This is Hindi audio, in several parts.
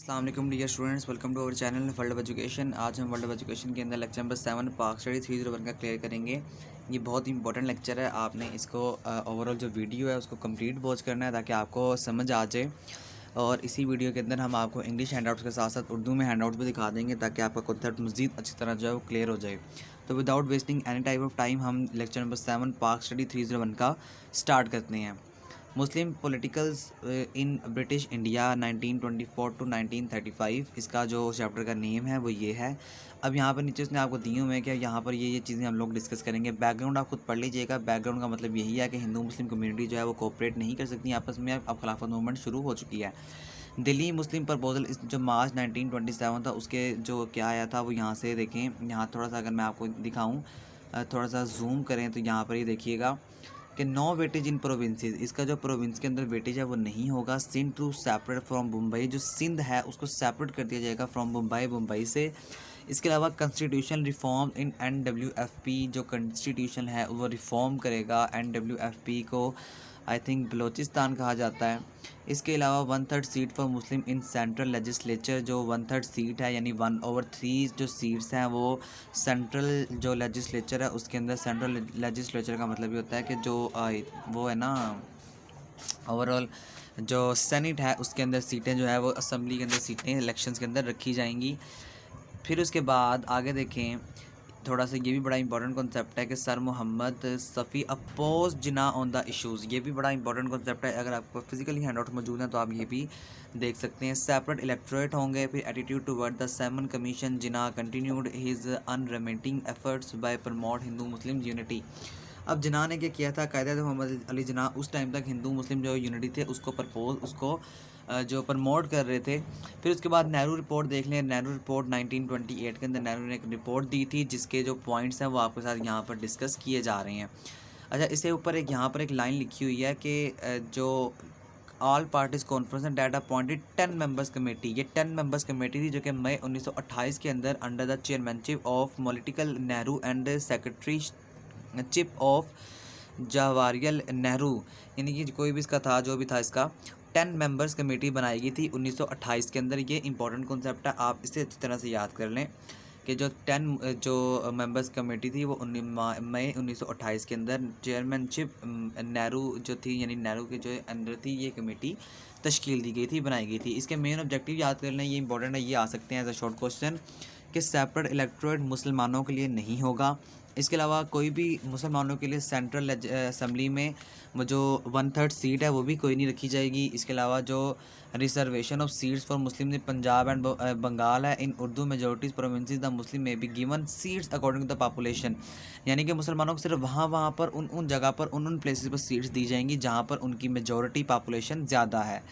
अस्सलाम वालेकुम dear students, welcome to our channel world of education. आज हम वर्ल्ड ऑफ एजुकेशन के अंदर लेक्चर नंबर 7 पाक स्टडी 301 का क्लियर करेंगे। ये बहुत ही इंपॉर्टेंट लेक्चर है। आपने इसको ओवरऑल जो वीडियो है उसको कंप्लीट वॉच करना है ताकि आपको समझ आ जाए। और इसी वीडियो के अंदर हम आपको इंग्लिश हैंडआउट्स के साथ साथ उर्दू में हैंडआउट्स भी दिखा देंगे ताकि आपका कॉन्सेप्ट मज़ीद अच्छी तरह जो है वो क्लियर हो जाए। तो without wasting any type of time हम लेक्चर नंबर 7 पाक स्टडी 301 का स्टार्ट करते हैं। Muslim politicals in British India 1924 to 1935, इसका जो चैप्टर का नेम है वो ये है। अब यहाँ पर नीचे उसने आपको दिए हुए हैं कि यहाँ पर ये चीज़ें हम लोग डिस्कस करेंगे। बैकग्राउंड आप खुद पढ़ लीजिएगा। बैकग्राउंड का मतलब यही है कि हिंदू मुस्लिम कम्युनिटी जो है वो कोऑपरेट नहीं कर सकती आपस में। अब खिलाफत मूवमेंट शुरू हो चुकी है। दिल्ली मुस्लिम प्रपोजल इस जो मार्च 1927 था उसके जो क्या आया था वो यहाँ से देखें। यहाँ थोड़ा सा अगर मैं आपको दिखाऊँ, थोड़ा सा जूम करें तो यहाँ पर ये देखिएगा कि नो वेटेज इन प्रोविंसेस। इसका जो प्रोविंस के अंदर वेटेज है वो नहीं होगा। Sindh to separate from Mumbai, जो सिंध है उसको सेपरेट कर दिया जाएगा फ्रॉम मुंबई, मुंबई से। इसके अलावा कॉन्स्टिट्यूशन रिफॉर्म इन NWFP, जो कॉन्स्टिट्यूशन है वो रिफॉर्म करेगा। NWFP को आई थिंक बलोचिस्तान कहा जाता है। इसके अलावा 1/3 seat for Muslim in central legislature, जो 1/3 सीट है यानी 1/3 जो सीट्स हैं वो सेंट्रल जो लेजिस्लेचर है उसके अंदर। सेंट्रल लेजिस्लेचर का मतलब ये होता है कि जो वो है ना, ओवरऑल जो सेनेट है उसके अंदर सीटें जो है वो असम्बली के अंदर सीटें इलेक्शंस के अंदर रखी जाएंगी। फिर उसके बाद आगे देखें, थोड़ा सा ये भी बड़ा इंपॉर्टेंट कॉन्सेप्ट है कि sir Mohammad Safi oppose Jinnah on the issues. ये भी बड़ा इंपॉर्टेंट कॉन्सेप्ट है। अगर आपको फिजिकली हैंडआउट मौजूद है तो आप ये भी देख सकते हैं। सेपरेट इलेक्टोरेट होंगे। फिर attitude toward the Simon commission, Jinnah continued his unremitting efforts by promote Hindu Muslim unity. अब जिना ने क्या किया था, कायदे मोहम्मद अली जिना उस टाइम तक हिंदू मुस्लिम जो यूनिटी थे उसको उसको जो प्रमोट कर रहे थे। फिर उसके बाद नेहरू रिपोर्ट देख लें। नेहरू रिपोर्ट 1928 के अंदर नेहरू ने एक रिपोर्ट दी थी जिसके जो पॉइंट्स हैं वो आपके साथ यहाँ पर डिस्कस किए जा रहे हैं। अच्छा, इससे ऊपर एक यहाँ पर एक लाइन लिखी हुई है कि जो all parties conference and that appointed 10 members committee. ये 10 मेंबर्स कमेटी थी जो कि मई 1928 के अंदर under the chairmanship of political Nehru and secretary chip off Jawaharlal Nehru, यानी कि कोई भी इसका था जो भी था इसका 10 मेंबर्स कमेटी बनाई गई थी 1928 के अंदर। ये इंपॉर्टेंट कॉन्सेप्ट है, आप इसे अच्छी तरह से याद कर लें कि जो 10 जो मेंबर्स कमेटी थी वो मई 1928 के अंदर चेयरमैनशिप नेहरू जो थी यानी नेहरू के जो अंदर थी ये कमेटी तश्कील दी गई थी, बनाई गई थी। इसके मेन ऑब्जेक्टिव याद कर लें, ये इंपॉर्टेंट है, ये आ सकते हैं एज अ शॉर्ट क्वेश्चन कि सेपरेट इलेक्टोरेट मुसलमानों के लिए नहीं होगा। इसके अलावा कोई भी मुसलमानों के लिए सेंट्रल असम्बली में वो जो 1/3 सीट है वो भी कोई नहीं रखी जाएगी। इसके अलावा जो reservation of seats for Muslim in Punjab and Bengal है, in Urdu majorities provinces the Muslim may be given seats according to the population, यानी कि मुसलमानों को सिर्फ वहाँ पर उन जगह पर उन प्लेसेस पर सीट्स दी जाएंगी जहाँ पर उनकी मेजोरिटी पॉपुलेशन ज़्यादा है।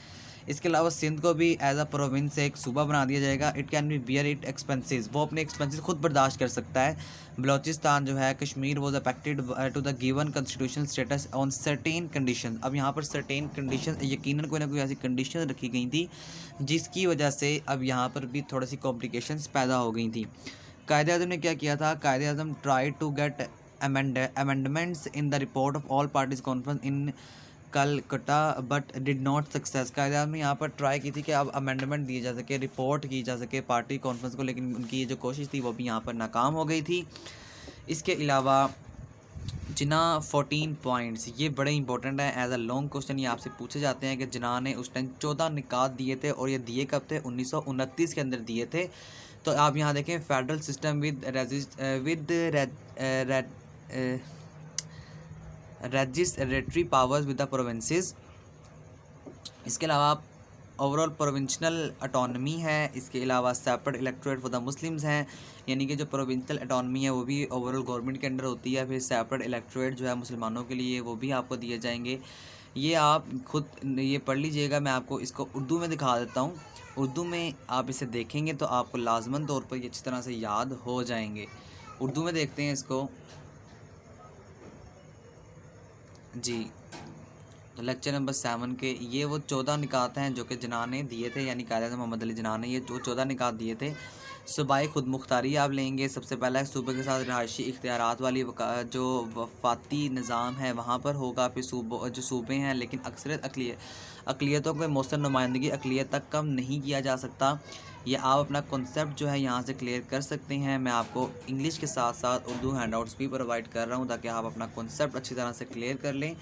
इसके अलावा सिंध को भी एज अ प्रोविंस एक सूबा बना दिया जाएगा। It can be bear it expenses, वो अपने एक्सपेंसेस खुद बर्दाश्त कर सकता है। बलोचिस्तान जो है Kashmir was affected to the given constitutional status on certain condition. अब यहाँ पर सर्टेन कंडीशन यकीनन कोई ना कोई ऐसी कंडीशन रखी गई थी जिसकी वजह से अब यहाँ पर भी थोड़ी सी कॉम्प्लिकेशंस पैदा हो गई थी। कायदे आज़म ने क्या किया था, Quaid-e Azam try to get amendments in the report of all parties conference in Calcutta but did not success. Quaid-e Azam ने यहाँ पर ट्राई की थी कि अब अमेंडमेंट दिए जा सके, रिपोर्ट की जा सके पार्टी कॉन्फ्रेंस को, लेकिन उनकी ये जो कोशिश थी वो भी यहाँ पर नाकाम हो गई थी। इसके अलावा जिना 14 पॉइंट्स, ये बड़े इंपॉर्टेंट हैं, एज अ लॉन्ग क्वेश्चन ये आपसे पूछे जाते हैं कि जिना ने उस टाइम 14 निकात दिए थे और ये दिए कब थे, 1929 के अंदर दिए थे। तो आप यहाँ देखें, federal system residuary powers with the provinces. इसके अलावा ओवरऑल प्रोविंशनल अटोनमी है। इसके अलावा separate electorate for the Muslims हैं, यानी कि जो प्रोविंशनल अटोनमी है वो भी ओवरऑल गवर्नमेंट के अंडर होती है। फिर सेपरेट इलेक्टोरेट जो है मुसलमानों के लिए वो भी आपको दिए जाएंगे। ये आप खुद ये पढ़ लीजिएगा, मैं आपको इसको उर्दू में दिखा देता हूँ। उर्दू में आप इसे देखेंगे तो आपको लाजमन तौर पर ये अच्छी तरह से याद हो जाएंगे। उर्दू में देखते हैं इसको जी। तो लेक्चर नंबर 7 के ये वो 14 निकात हैं जो कि जिन्ना ने दिए थे, यानी कायद मोहम्मद अली जिन्ना ने ये जो 14 निकात दिए थे। सूबाई खुद मुख्तारी आप लेंगे। सबसे पहला सूबे के साथ रहायशी इख्तियारात वाली जो वफाती निज़ाम है वहाँ पर होगा। फिर जो सूबे हैं लेकिन अक्सरियत अक़लियतों को मौसर नुमाइंदगी अक़लियत तक कम नहीं किया जा सकता। ये आप अपना कॉन्सेप्ट जो है यहाँ से क्लियर कर सकते हैं। मैं आपको इंग्लिश के साथ साथ उर्दू हैंडआउट्स भी प्रोवाइड कर रहा हूँ ताकि आप अपना कॉन्सेप्ट अच्छी तरह से क्लियर कर लें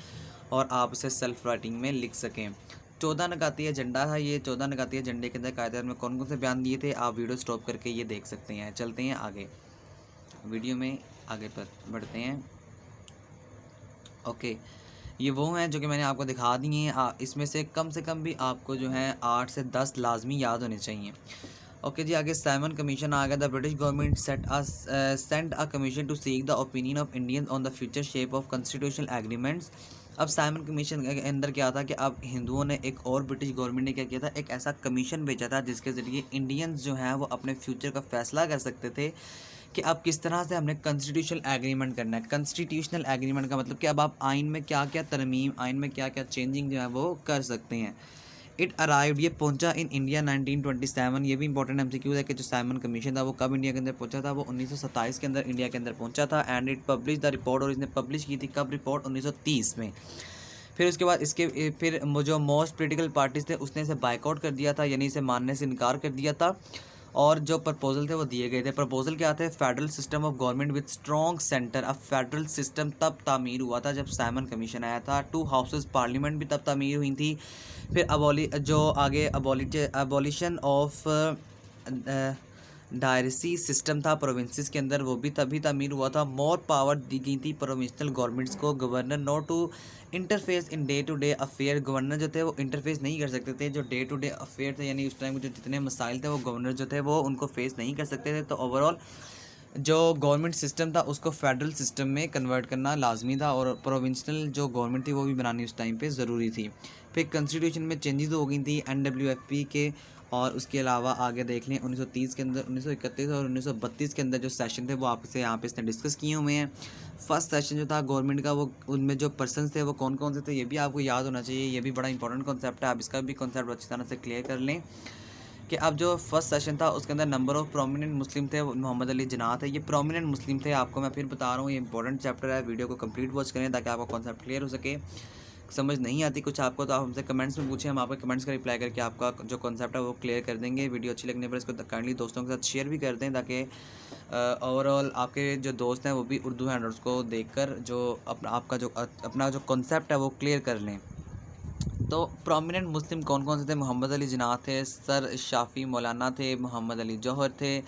और आप इसे सेल्फ राइटिंग में लिख सकें। 14 नकाती एजेंडा है ये। 14 नकाती एजेंडे के अंदर कायदे में कौन कौन से बयान दिए थे आप वीडियो स्टॉप करके ये देख सकते हैं। चलते हैं आगे, वीडियो में आगे पर बढ़ते हैं। ओके, ये वो हैं जो कि मैंने आपको दिखा दिए हैं। इसमें से कम भी आपको जो है 8 से 10 लाजमी याद होने चाहिए। ओके जी, आगे साइमन कमीशन आ गया। The British government sent a commission to seek the opinion of Indians on the future shape of constitutional agreements. अब साइमन कमीशन के अंदर क्या था कि अब हिंदुओं ने एक और ब्रिटिश गवर्नमेंट ने क्या किया था, एक ऐसा कमीशन भेजा था जिसके ज़रिए इंडियंस जो हैं वो अपने फ्यूचर का फैसला कर सकते थे कि अब किस तरह से हमने कॉन्स्टिट्यूशनल एग्रीमेंट करना है। कॉन्स्टिट्यूशनल एग्रीमेंट का मतलब कि अब आप आइन में क्या क्या तरमीम, आइन में क्या क्या चेंजिंग जो है वो कर सकते हैं। इट अराइव्ड, ये पहुंचा इन इंडिया 1927। ये भी इंपॉर्टेंट एमसीक्यू है कि जो साइमन कमीशन था वो कब इंडिया के अंदर पहुंचा था, वो 1927 के अंदर इंडिया के अंदर पहुंचा था। And it publish the report, और इसने पब्लिश की थी कब रिपोर्ट, 1930 में। फिर उसके बाद फिर जो मोस्ट पोलिटिकल पार्टीज थे उसने इसे बाइकआउट कर दिया था, यानी इसे मानने से इनकार कर दिया था। और जो प्रपोजल थे वो दिए गए थे। प्रपोजल क्या थे, federal system of government with strong centre. अब फेडरल सिस्टम तब तामीर हुआ था जब साइमन कमीशन आया था। 2 हाउसेस पार्लियामेंट भी तब तामीर हुई थी। फिर अबॉलिशन ऑफ डायरेसी सिस्टम था प्रोविंसेस के अंदर, वो भी तभी तामीर हुआ था। मोर पावर दी गई थी प्रोविंशनल गवर्नमेंट्स को। Governor not to interface in day to day affair, governor जो थे वो इंटरफेस नहीं कर सकते थे। जो डे टू डे अफेयर थे, यानी उस टाइम के जो जितने मसाइल थे वो गवर्नर जो थे वो उनको फेस नहीं कर सकते थे। तो ओवरऑल जो गवर्नमेंट सिस्टम था उसको फेडरल सिस्टम में कन्वर्ट करना लाजमी था, और प्रोविंशनल जो गवर्नमेंट थी वो भी बनानी उस टाइम पे ज़रूरी थी। फिर कॉन्स्टिट्यूशन में चेंजेस हो गई थी NWFP के। और उसके अलावा आगे देख लें 1930 के अंदर, 1931 और 1932 के अंदर जो सेशन थे वो आपसे यहाँ पे इसने डिस्कस किए हुए हैं। फर्स्ट सेशन जो था गवर्नमेंट का, वो उनमें जो पर्सन्स थे वो कौन कौन से थे ये भी आपको याद होना चाहिए। ये भी बड़ा इंपॉर्टेंट कॉन्सेप्ट है, आप इसका भी कॉन्सेप्ट अच्छी तरह से क्लियर कर लें कि अब जो फर्स्ट सेशन था उसके अंदर नंबर ऑफ़ प्रोमिनेंट मुस्लिम थे, मोहम्मद अली जिन्ना थे। ये प्रोमिनेंट मुस्लिम थे, आपको मैं फिर बता रहा हूँ, ये इंपॉर्टेंट चैप्टर है। वीडियो को कंप्लीट वॉच करें ताकि आपका कॉन्सेप्ट क्लियर हो सके। समझ नहीं आती कुछ आपको तो आप हमसे कमेंट्स में पूछें, हम आपके कमेंट्स का रिप्लाई करके आपका जो कॉन्सेप्ट है वो क्लियर कर देंगे। वीडियो अच्छी लगने पर इसको काइंडली दोस्तों के साथ शेयर भी कर दें ताकि ओवरऑल आपके जो दोस्त हैं वो भी उर्दू हैंडल्स को देखकर जो अपना जो कॉन्सेप्ट है वो क्लियर कर लें। तो प्रोमिनेंट मुस्लिम कौन कौन से थे, मोहम्मद अली जिन्ना थे, सर शाफ़ी मौलाना थे, मोहम्मद अली जौहर थे,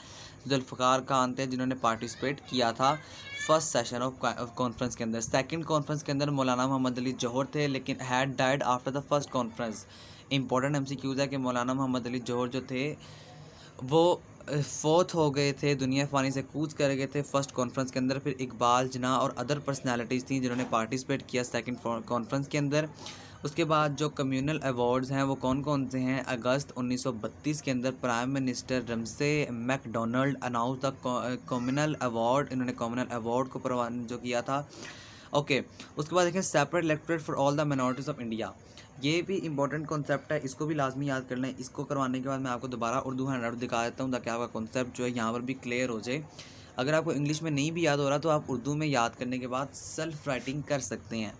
जुल्फ़िकार खान थे जिन्होंने पार्टिसिपेट किया था फर्स्ट सेशन ऑफ कॉन्फ्रेंस के अंदर। सेकंड कॉन्फ्रेंस के अंदर मौलाना मोहम्मद अली जौहर थे लेकिन had died after the first conference. Important MCQs है कि मौलाना मोहम्मद अली जौहर जो थे वो फोर्थ हो गए थे, दुनिया फ़ानी से कूच कर गए थे फर्स्ट कॉन्फ्रेंस के अंदर। फिर इकबाल जिन्ना और अदर पर्सनैलिटीज़ थी जिन्होंने पार्टिसिपेट किया सेकंड कॉन्फ्रेंस के अंदर। उसके बाद जो कम्युनल अवार्ड्स हैं वो कौन कौन से हैं, अगस्त 1932 के अंदर prime minister Ramsay MacDonald announce the communal award. इन्होंने कम्युनल अवार्ड को जो किया था। ओके, उसके बाद देखें separate electorate for all the minorities of India. ये भी इंपॉर्टेंट कॉन्सेप्ट है, इसको भी लाजमी याद कर लें। इसको करवाने के बाद मैं आपको दोबारा उर्दू हैंडआउट दिखा देता हूँ ताकि आपका कॉन्सेप्ट जो है यहाँ पर भी क्लियर हो जाए। अगर आपको इंग्लिश में नहीं भी याद हो रहा तो आप उर्दू में याद करने के बाद सेल्फ राइटिंग कर सकते हैं।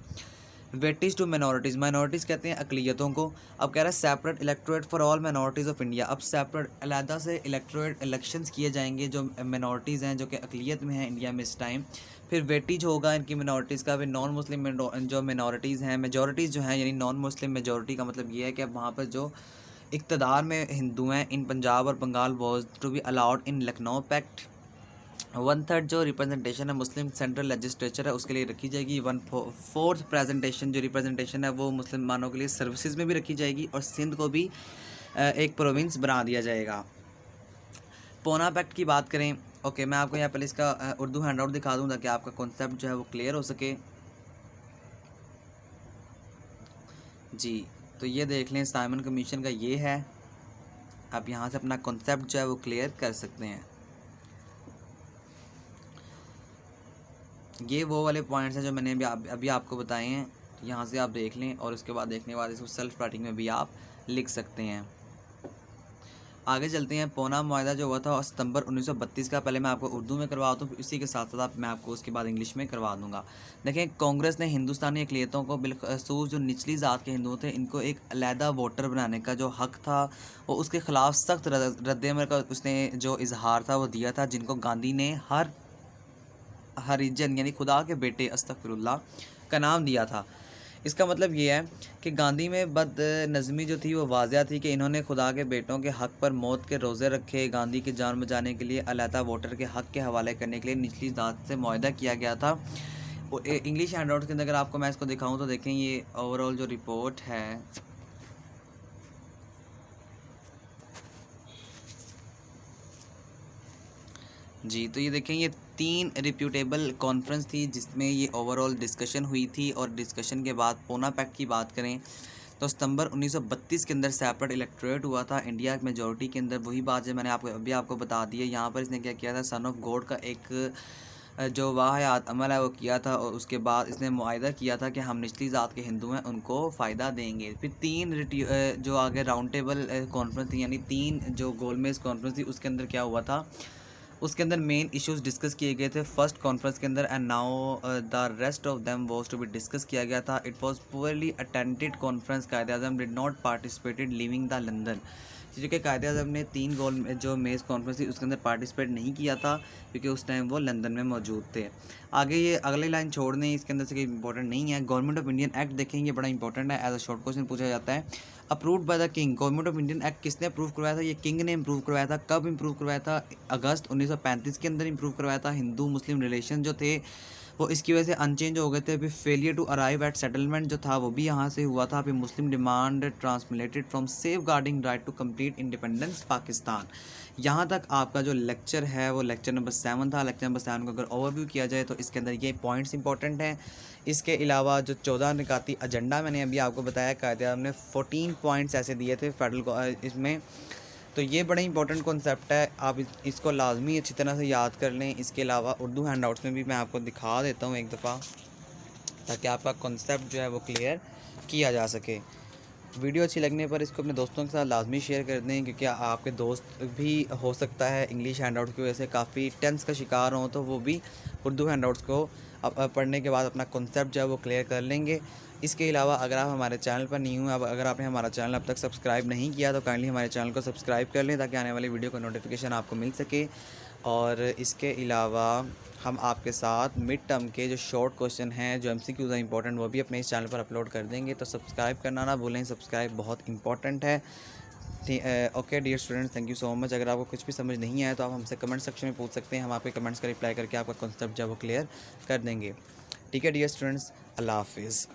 वेटिज टू माइनॉरिटीज़, माइनॉरिटीज़ कहते हैं अकलियतों को। अब कह रहा है separate electorate for all minorities of India. अब सेपरेट अलहदा से इलेक्टोरेट इलेक्शंस किए जाएंगे जो माइनॉरिटीज़ हैं जो कि अकलियत में हैं इंडिया में इस टाइम। फिर वेटिज होगा इनकी मिनॉरिटीज़ का। फिर नॉन मुस्लिम जो मिनॉरिटीज़ हैं, मेजॉरिटीज़ जो हैं, यानी नॉन मुस्लिम मेजॉरिटी का मतलब ये है कि अब वहाँ पर जो इक़्तिदार में हिंदू हैं इन पंजाब और Bengal was to be allowed in Lucknow pact. 1/3 जो रिप्रेजेंटेशन है मुस्लिम सेंट्रल लेजिस्लेचर है उसके लिए रखी जाएगी। 1/4 प्रेजेंटेशन जो रिप्रेजेंटेशन है वो मुसलमानों के लिए सर्विसेज में भी रखी जाएगी, और सिंध को भी एक प्रोविंस बना दिया जाएगा। पूना पैक्ट की बात करें, ओके मैं आपको यहाँ पहले इसका उर्दू हैंडआउट दिखा दूँ ताकि आपका कॉन्सेप्ट जो है वो क्लियर हो सके। जी, तो ये देख लें साइमन कमीशन का ये है। आप यहाँ से अपना कॉन्सेप्ट जो है वो क्लियर कर सकते हैं। ये वो वाले पॉइंट्स हैं जो मैंने अभी आपको बताए हैं। यहाँ से आप देख लें और उसके बाद देखने के बाद इसको सेल्फ राइटिंग में भी आप लिख सकते हैं। आगे चलते हैं। पूना मुआहदा जो हुआ था सितंबर 1932 का, पहले मैं आपको उर्दू में करवाता हूँ, इसी के साथ साथ मैं आपको उसके बाद इंग्लिश में करवा दूँगा। देखें, कांग्रेस ने हिंदुस्तानी अक़लियतों को बिलख़ुसूस जो निचली ज़ात के हिंदू थे, इनको एक अलहदा वोटर बनाने का जो हक़ था, वो उसके ख़िलाफ़ सख्त रद्द-ए-अमल का उसने जो इज़हार था वो दिया था, जिनको गांधी ने हरिजन यानी खुदा के बेटे अस्तग़फिरुल्लाह का नाम दिया था। इसका मतलब ये है कि गांधी में बदनज़मी जो थी वो वाज़िया थी कि इन्होंने खुदा के बेटों के हक़ पर मौत के रोज़े रखे। गांधी की जान बचाने के लिए अलहदा वोटर के हक़ के हवाले करने के लिए निचली ज़ात से मुआहदा किया गया था। इंग्लिश हैंडआउट के अंदर अगर आपको मैं इसको दिखाऊँ तो देखें, ये ओवरऑल जो रिपोर्ट है जी, तो ये देखें, ये 3 रिप्यूटेबल कॉन्फ्रेंस थी जिसमें ये ओवरऑल डिस्कशन हुई थी। और डिस्कशन के बाद पूना पैक्ट की बात करें तो सितंबर 1932 के अंदर सेपरेट इलेक्टोरेट हुआ था इंडिया की मेजॉरिटी के अंदर। वही बात जो मैंने आपको बता दी है। यहाँ पर इसने क्या किया था, सन ऑफ गॉड का एक जो वाहियात अमल है वो किया था, और उसके बाद इसने मुआहदा किया था कि हम निचली ज़ात के हिंदू हैं उनको फ़ायदा देंगे। फिर 3 जो आगे राउंड टेबल कॉन्फ्रेंस थी, यानी 3 जो गोलमेज़ कॉन्फ्रेंस थी, उसके अंदर क्या हुआ था, उसके अंदर मेन इश्यूज डिस्कस किए गए थे फर्स्ट कॉन्फ्रेंस के अंदर। And now the rest of them was to be discuss किया गया था। It was poorly attended conference. Quaid-e-Azam did not participated leaving the London. जो कि कायद-ए-आज़म ने 3 गोल जो मेज़ कॉन्फ्रेंस थी उसके अंदर पार्टिसिपेट नहीं किया था, क्योंकि उस टाइम वो लंदन में मौजूद थे। आगे ये अगली लाइन छोड़ दें, इसके अंदर से कोई इंपॉर्टेंट नहीं है। गवर्नमेंट ऑफ इंडियन एक्ट देखें, ये बड़ा इंपॉर्टेंट है, एज अ शॉर्ट क्वेश्चन पूछा जाता है। Approved by the king. Government of Indian act किसने अप्रूव करवाया था? ये किंग ने इम्प्रूव करवाया था। कब इम्प्रूव करवाया था? अगस्त 1935 के अंदर इम्प्रूव करवाया था। हिंदू मुस्लिम रिलेशन जो थे वो इसकी वजह से अनचेंज हो गए थे। अभी failure to arrive at settlement जो था वो भी यहाँ से हुआ था। अभी Muslim demand transmitted from safeguarding right to complete independence Pakistan. यहाँ तक आपका जो लेक्चर है वो लेक्चर नंबर 7 था। लेक्चर नंबर 7 को अगर ओवरव्यू किया जाए तो इसके अंदर ये पॉइंट्स इंपॉर्टेंट हैं। इसके अलावा जो 14 निकाती एजेंडा मैंने अभी आपको बताया, कायदे ने 14 पॉइंट्स ऐसे दिए थे फेडरल इसमें। तो ये बड़ा इंपॉर्टेंट कॉन्सेप्ट है, आप इसको लाजमी अच्छी तरह से याद कर लें। इसके अलावा उर्दू हैंडआउट्स में भी मैं आपको दिखा देता हूँ एक दफ़ा, ताकि आपका कॉन्सेप्ट जो है वो क्लियर किया जा सके। वीडियो अच्छी लगने पर इसको अपने दोस्तों के साथ लाजमी शेयर कर दें, क्योंकि आपके दोस्त भी हो सकता है इंग्लिश हैंडआउट की वजह से काफ़ी टेंस का शिकार हों, तो वो भी उर्दू हैंडआउट्स को पढ़ने के बाद अपना कॉन्सेप्ट जो है वो क्लियर कर लेंगे। इसके अलावा अगर आप हमारे चैनल पर नहीं हुए, अगर आपने हमारा चैनल अब तक सब्सक्राइब नहीं किया तो काइंडली हमारे चैनल को सब्सक्राइब कर लें, ताकि आने वाली वीडियो का नोटिफिकेशन आपको मिल सके। और इसके अलावा हम आपके साथ मिड टर्म के जो शॉर्ट क्वेश्चन हैं, जो MCQs हैं इंपॉर्टेंट, वो भी अपने इस चैनल पर अपलोड कर देंगे। तो सब्सक्राइब करना ना भूलें, सब्सक्राइब बहुत इंपॉर्टेंट है। Okay dear students, thank you so much. अगर आपको कुछ भी समझ नहीं आया तो आप हमसे कमेंट सेक्शन में पूछ सकते हैं, हम आपके कमेंट्स का रिप्लाई करके आपका कॉन्सेप्ट जो है वो क्लियर कर देंगे। ठीक है डियर स्टूडेंट्स, अल्लाह हाफिज़।